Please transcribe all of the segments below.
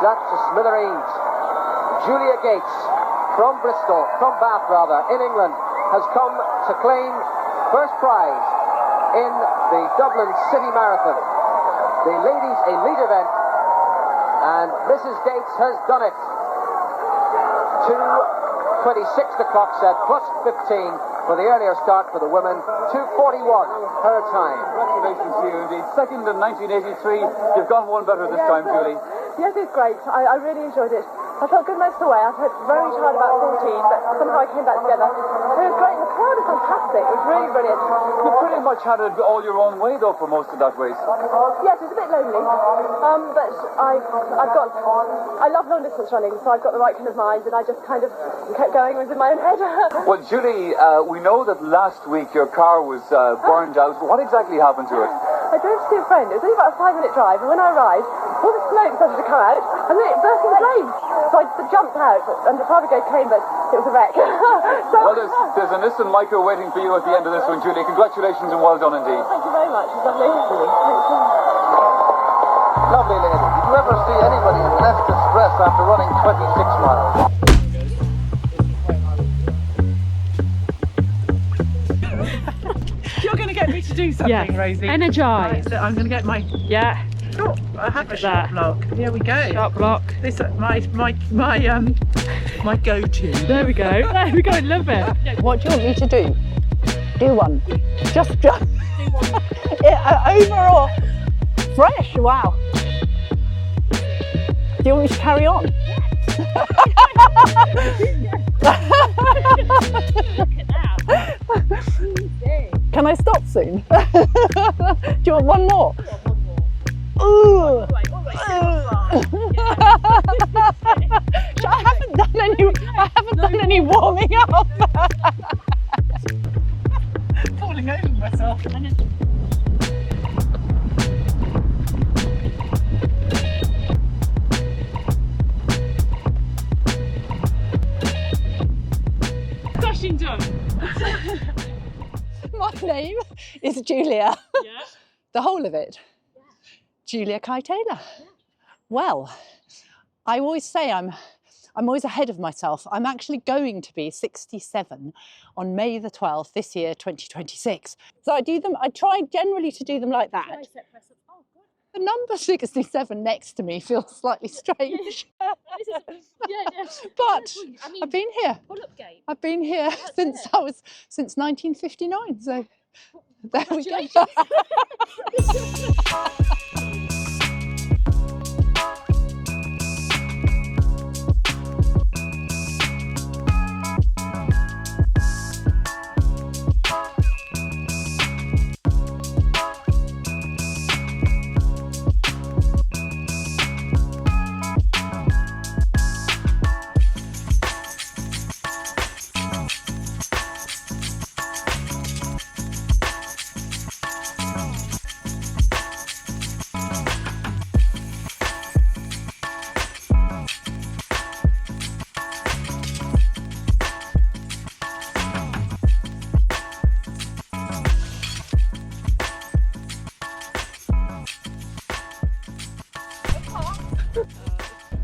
that to smithereens. Julia Gates from Bath in England, has come to claim first prize in the Dublin City Marathon, the ladies' elite event, and Mrs. Gates has done it. 2:26 the clock said, plus 15 for the earlier start for the women, 2:41 her time. Congratulations to you indeed. Second in 1983, you've gone one better this time, Julie. Yes, it's great. I really enjoyed it. I felt good most of the way. I felt very tired about 14, but somehow I came back together. It was great. The crowd is fantastic. It was really brilliant. You pretty much had it all your own way, though, for most of that race. Yes, it was a bit lonely, but I love long distance running, so I've got the right kind of mind, and I just kind of kept going within my own head. Well, Julie, we know that last week your car was burned out. What exactly happened to it? I drove to see a friend. It was only about a 5-minute drive, and when I arrived, all the smoke started to come out, and then it burst into flames. So I jumped out, and the fire brigade came, but it was a wreck. Well, there's an instant micro waiting for you at the end of this one, Julie. Congratulations and well done indeed. Thank you very much. It's lovely. Lovely lady. Did you ever see anybody in less distress after running 26 miles? You're going to get me to do something, Rosie. Energise. Right, I'm going to get my... Yeah. Oh, I have a shot block. Here we go. Shot block. This my go-to. There we go. There we go. Love it. What do you want me to do? Do one. Just do one. Overall. Fresh. Wow. Do you want me to carry on? Look at that. Can I stop soon? Do you want one more? Ooh. I haven't done any warming up. Falling over myself. Dashing done. My name is Julia. Yeah. The whole of it. Yeah. Julia Kai Taylor. Yeah. Well, I always say I'm always ahead of myself. I'm actually going to be 67 on May the 12th this year, 2026. So I try generally to do them like that. Oh, good. The number 67 next to me feels slightly strange. But I mean, I've been here. pull-up game. I've been here since 1959. So there we go.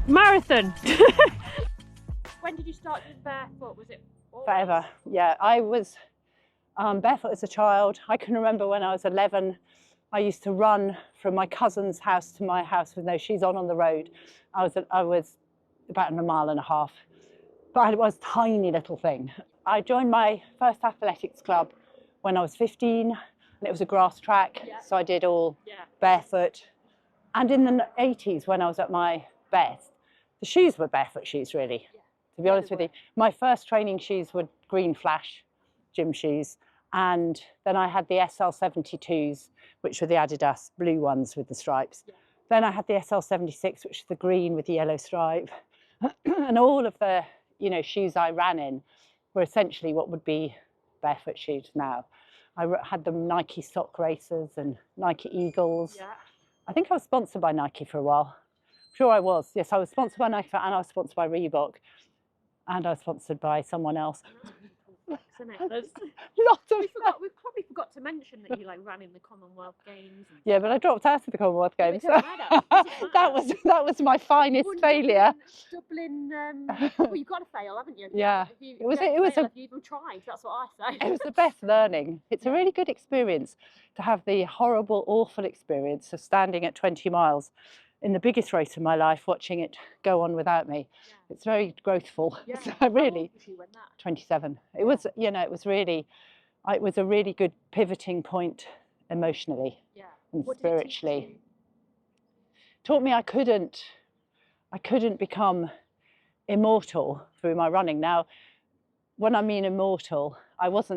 Marathon. When did you start doing barefoot? Was it always? Forever. Yeah, I was barefoot as a child. I can remember when I was 11, I used to run from my cousin's house to my house with no shoes on the road. I was about a mile and a half, but it was a tiny little thing. I joined my first athletics club when I was 15, and it was a grass track, so I did all barefoot. And in the 80s, when I was at my best, the shoes were barefoot shoes, really. To be honest with you, my first training shoes were green flash gym shoes, and then I had the SL72s, which were the Adidas blue ones with the stripes. Then I had the SL76, which is the green with the yellow stripe, and all of the shoes I ran in were essentially what would be barefoot shoes now. I had them Nike Sock Racers and Nike Eagles. Yeah. I think I was sponsored by Nike for a while. I'm sure I was. Yes, I was sponsored by Nike and I was sponsored by Reebok. And I was sponsored by someone else. isn't it? There's, Lots of we probably forgot to mention that you like ran in the Commonwealth Games. And yeah, but I dropped out of the Commonwealth Yeah, Games. but it doesn't matter. It doesn't matter. that was my finest Won failure. Dublin. Well, you've got to fail, haven't you? Yeah. If you It was don't it was fail, a if you even tried. That's what I say. it was the best learning. It's a really good experience to have the horrible, awful experience of standing at 20 miles in the biggest race of my life, watching it go on without me. Yeah. It's very growthful. Yeah. So How old really, was you when that? 27. It was, you know, it was a really good pivoting point emotionally Yeah. and What did it teach spiritually. you? Taught me I couldn't become immortal through my running. Now, when I mean immortal, I was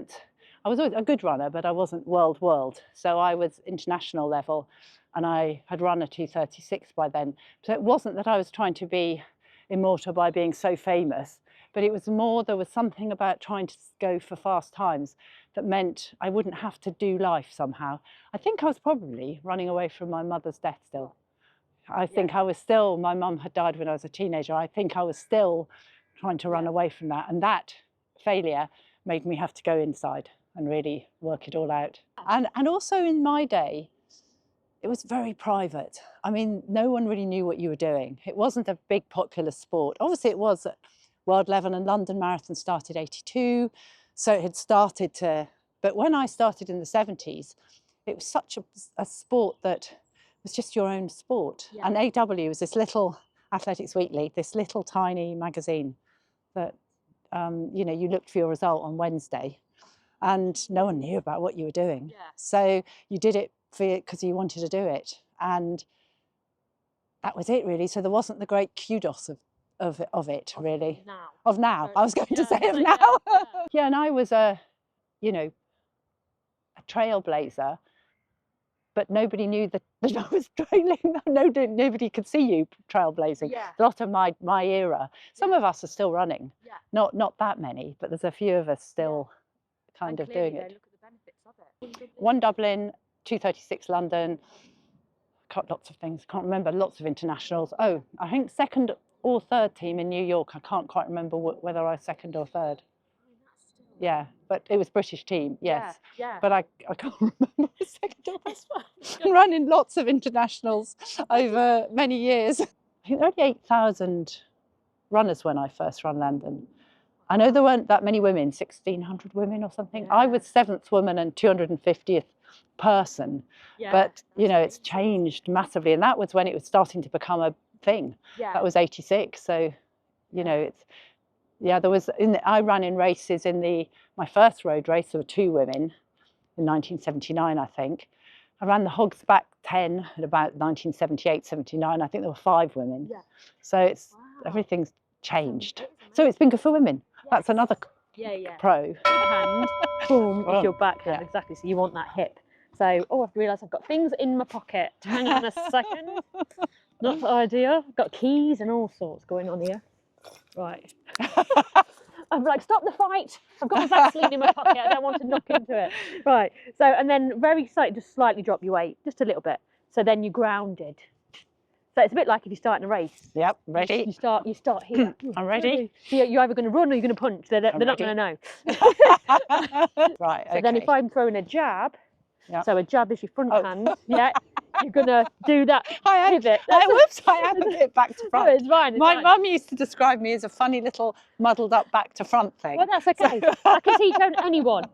always a good runner, but I wasn't world. So I was international level, and I had run a 2:36 by then. So it wasn't that I was trying to be immortal by being so famous, but it was more, there was something about trying to go for fast times that meant I wouldn't have to do life somehow. I think I was probably running away from my mother's death still. I think I was still, my mum had died when I was a teenager. I think I was still trying to run away from that. And that failure made me have to go inside and really work it all out. And also in my day, it was very private. I mean, no one really knew what you were doing. It wasn't a big popular sport. Obviously it was at world level, and London Marathon started 82. So it had started to, but when I started in the 70s, it was such a sport that was just your own sport. Yeah. And AW was this little, Athletics Weekly, this little tiny magazine that, you know, you looked for your result on Wednesday and no one knew about what you were doing. Yeah. So you did it because you wanted to do it. And that was it really. So there wasn't the great kudos of it really. Now. Of now, I was going to say of Yeah, now. yeah. Yeah, and I was you know, a trailblazer, but nobody knew that I was trailing. Nobody could see you trailblazing. Yeah. A lot of my era. Some of us are still running. Yeah. Not that many, but there's a few of us still kind of doing it. Look at the benefits of it. One Dublin, 2:36 London. Got lots of things. Can't remember. Lots of internationals. Oh, I think second or third team in New York. I can't quite remember whether I was second or third. Yeah, but it was British team, yes. Yeah. But I can't remember the second or third. Running lots of internationals over many years. I think there were only 8,000 runners when I first ran London. I know there weren't that many women, 1,600 women or something. Yeah. I was 7th woman and 250th person. Yeah. But, you know, it's changed massively. And that was when it was starting to become a thing. Yeah. That was 86. So, you know, it's, yeah, there was, I ran in races my first road race, there were 2 women in 1979, I think. I ran the Hogsback 10 in about 1978, 79. I think there were 5 women. Yeah. So everything's changed. So it's been good for women. Yes. That's another pro. Hand, boom, Oh, is your backhand, yeah. exactly. So you want that hip. So, oh, I've realised I've got things in my pocket. Hang on a second. Not the idea. I've got keys and all sorts going on here. Right. I'm like, stop the fight. I've got my Vaseline in my pocket. I don't want to knock into it. Right. So, and then very slightly, just slightly drop your weight, just a little bit. So then you're grounded. So it's a bit like if you're starting a race. Yep, ready. You start here. I'm ready. So you're either going to run or you're going to punch. They're not going to know. Right, okay. So then if I'm throwing a jab, Yep. so a jab is your front hand, yeah, you're going to do that pivot. Whoops, I had a bit back to front. No, it's fine. My mum used to describe me as a funny little muddled up back to front thing. Well, that's okay. I can teach anyone.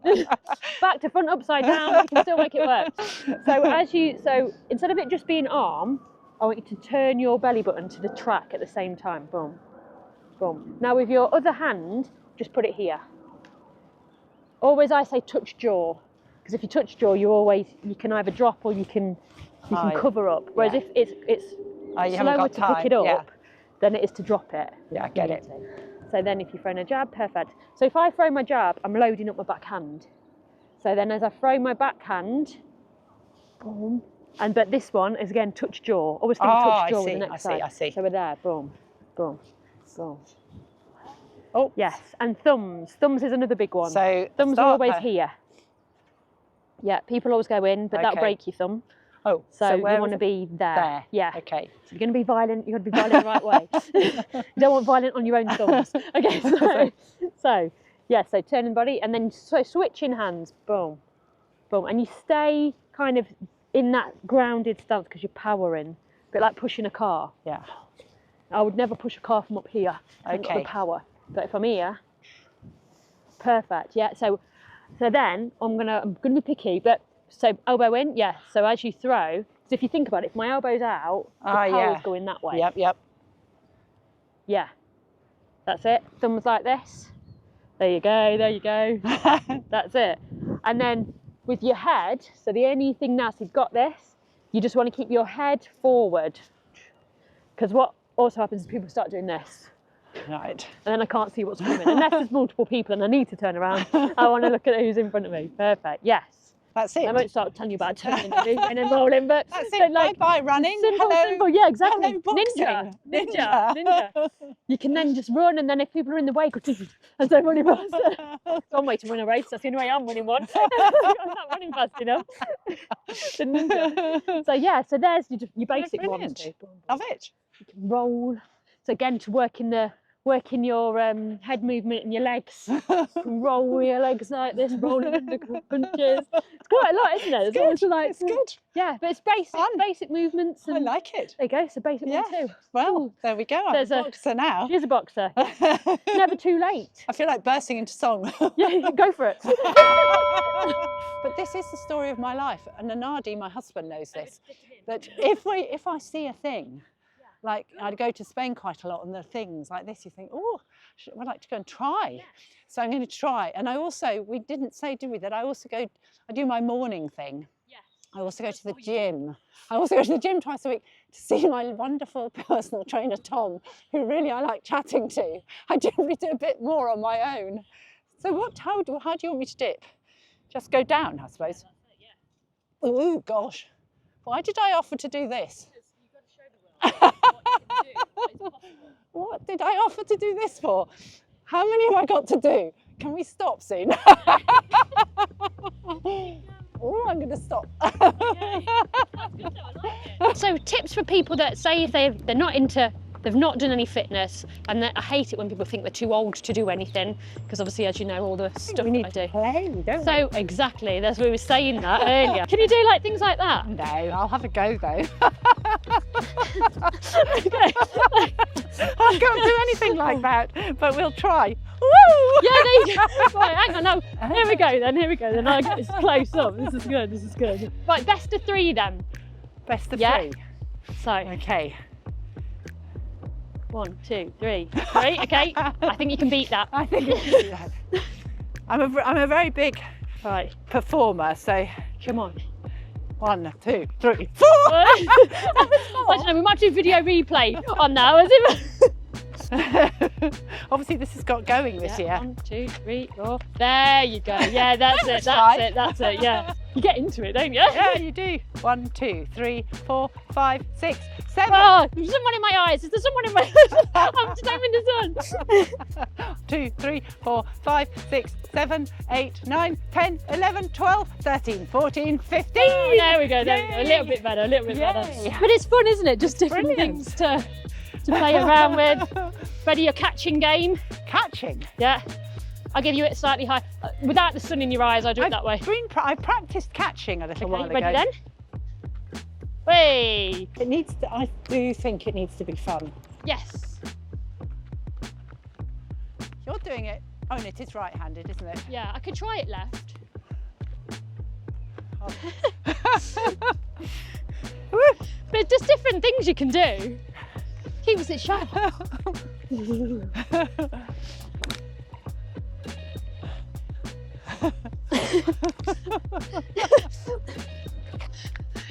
Back to front, upside down, you can still make it work. So instead of it just being arm, I want you to turn your belly button to the track at the same time. Boom, boom. Now with your other hand, just put it here. Always I say touch jaw, because if you touch jaw, you can either drop or you can cover up. Whereas if it's slower to pick it up than it is to drop it. Yeah, I get it. So then if you throw a jab, perfect. So if I throw my jab, I'm loading up my backhand. So then as I throw my backhand, boom, but this one is again touch jaw. Always think touch jaw with the next side. I see. So we're there, boom, boom, boom. Oh. Yes, and thumbs. Thumbs is another big one. So thumbs are always here. Yeah, people always go in, but that'll break your thumb. Oh, so you want to be there. There. Yeah. Okay. So you're going to be violent. You've got to be violent the right way. You don't want violent on your own thumbs. Okay. So Yeah, so turning the body and then so switching hands, boom, boom. And you stay kind of in that grounded stance because you're powering, a bit like pushing a car. Yeah. I would never push a car from up here. I've got the power. But if I'm here, perfect. Yeah. So then I'm gonna be picky, but so elbow in, yeah. So as you throw, so if you think about it, if my elbow's out, the power's going that way. Yep. Yeah. That's it. Thumbs like this. There you go. That's it. And then with your head, so the only thing now, so you've got this, you just want to keep your head forward. Because what also happens is people start doing this. Right. And then I can't see what's coming. Unless there's multiple people and I need to turn around, I want to look at who's in front of me. Perfect. Yes. That's it. I won't start telling you about turning and then rolling, but that's it. like, bye running. Simple. Yeah, exactly. Hello, Ninja. You can then just run, and then if people are in the way, go and so running fast. It's one way to win a race. That's the only way I'm winning one. I'm not running fast enough. The ninja. So yeah, so there's your basic one. Love it. You can roll. So again, to work in your head movement and your legs. Roll your legs like this, rolling under punches. It's quite a lot, isn't it? It's good. Yeah, but it's basic movements. And I like it. There you go, so basic one too. Well, there we go. I'm a boxer now. She's a boxer. Never too late. I feel like bursting into song. Yeah, go for it. But this is the story of my life, and Anadi, my husband, knows this. That if I see a thing, like I'd go to Spain quite a lot, and there are things like this, you think, oh, I'd like to go and try. Yes. So I'm going to try. And I also, we didn't say, did we, that I do my morning thing. Yes. I also go to the gym. I also go to the gym twice a week to see my wonderful personal trainer, Tom, who really I like chatting to. I generally do a bit more on my own. So how do you want me to dip? Just go down, I suppose. Oh, gosh. Why did I offer to do this? What did I offer to do this for? How many have I got to do? Can we stop soon? Oh, I'm going to stop. So tips for people that say if they're not into, they've not done any fitness, and I hate it when people think they're too old to do anything, because obviously, as you know, all the stuff we need I do. To play, don't we? So exactly, that's what we were saying that earlier. Can you do like things like that? No, I'll have a go though. I can't do anything like that, but we'll try. Woo! Yeah, there you go. Right, hang on, no. Here we go then. I get this close up. This is good. Right, best of 3 then. Best of 3. So. Okay. 1, 2, 3. Okay. I think you can beat that. I think you can do that. I'm a very big performer, so come on. 1, 2, 3, 4. I don't know, we might do video replay on that, was it? Obviously this has got going this year. 1, 2, 3, 4. There you go. Yeah, that's it. That's it. Yeah. You get into it, don't you? Yeah, you do. 1, 2, 3, 4, 5, 6, 7. Oh, there's someone in my eyes. Is there someone in my I'm just in the sun. 2, 3, 4, 5, 6, 7, 8, 9, 10, 11, 12, 13, 14, 15. Oh, there we go. A little bit better. But it's fun, isn't it? Just different things to play around with. Ready your catching game? Catching? Yeah. I'll give you it slightly high. Without the sun in your eyes, I'll do it that way. I practiced catching a little while ago. Ready then? Hey! I do think it needs to be fun. Yes. You're doing it. Oh, and it is right-handed, isn't it? Yeah, I could try it left. But it's just different things you can do. Keeps it sharp.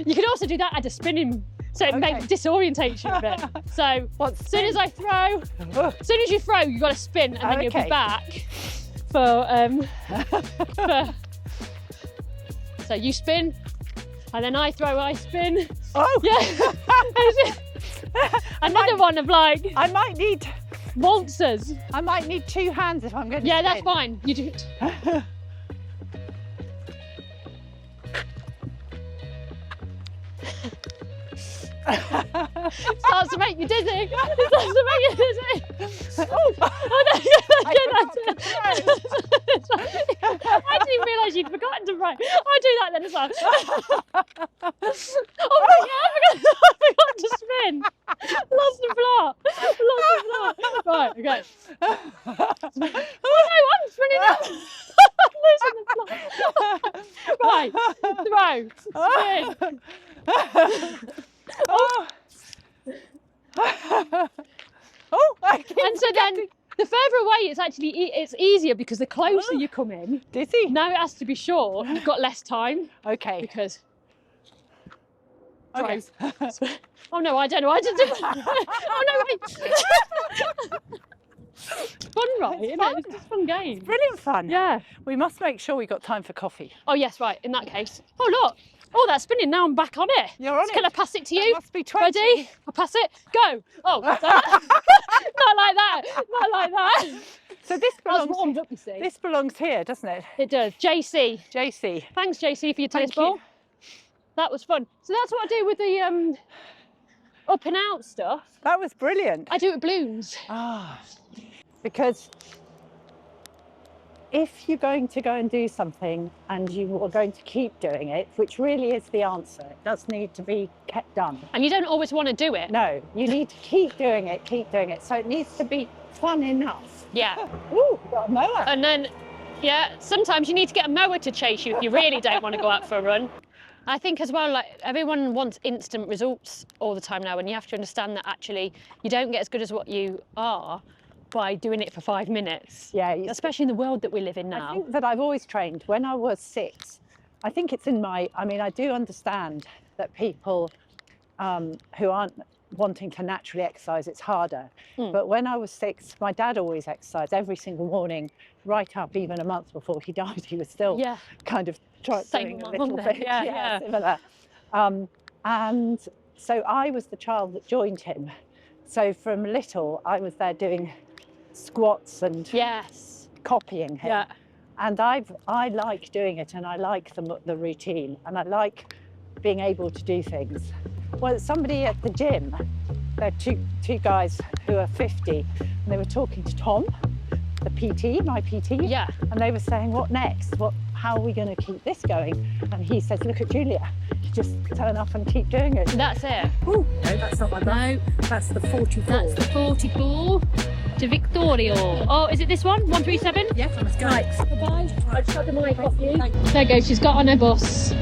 You can also do that at a spinning, so it disorientates you a bit. So as soon as I throw, as soon as you throw, you've got to spin, and then you'll be back for so you spin, and then I throw, I spin. Oh yeah. Another one of like. I might need waltzers. I might need 2 hands if I'm going to spin. Yeah, that's fine. You do it. Starts to make you dizzy. Oh, no, that's it. you'd forgotten to write. I'll do that then as well. Oh my God, I forgot to spin. Lost the plot. Right, okay. Oh no, I'm spinning out. Losing the plot. Right, throw, spin. Oh. Oh, And so then the further away it's easier because the closer you come in. Dizzy. Now it has to be short. You've got less time. Okay. Because. Okay. Oh no, I don't know. I just did. Oh no, wait. Fun, right? Isn't it? It's just a fun game. Brilliant fun. Yeah. We must make sure we got time for coffee. Oh yes, right. In that case. Oh look. Oh, that's spinning. Now I'm back on it. You're on it. Can I pass it to That you? must be 20. Ready? I'll pass it. Go. Oh, not like that. Not like that. So this I was belongs. warmed up, you see. This belongs here, doesn't it? It does. JC. JC. Thanks, JC, for your Thank tennis ball. you. That was fun. So that's what I do with the up and out stuff. That was brilliant. I do it with balloons. Ah, because if you're going to go and do something and you are going to keep doing it, which really is the answer, it does need to be kept done. And you don't always want to do it. No, you need to keep doing it. So it needs to be fun enough. Yeah. Ooh, we've got a mower. And then, yeah, sometimes you need to get a mower to chase you if you really don't want to go out for a run. I think as well, like everyone wants instant results all the time now, and you have to understand that actually you don't get as good as what you are by doing it for 5 minesse. Yeah, especially in the world that we live in now. I think that I've always trained. When I was 6, I think it's in my, I mean, I do understand that people who aren't wanting to naturally exercise, it's harder. But when I was 6, my dad always exercised every single morning, right up even a month before he died. He was still kind of doing a little bit. Yeah. Similar. And so I was the child that joined him. So from little, I was there doing squats and copying him. Yeah. And I like doing it, and I like the routine, and I like being able to do things. Well, somebody at the gym, there are two guys who are 50, and they were talking to Tom, the PT, my PT. Yeah. And they were saying, what next? How are we going to keep this going? And he says, look at Julia. You just turn up and keep doing it. That's it. Ooh, no, that's not like that. No, that's the 44. That's the 44 to Victorio. Oh, is it this one? 137? Yeah, let's go. Right. Bye-bye. I just got the mic off you. There goes, she's got on her bus.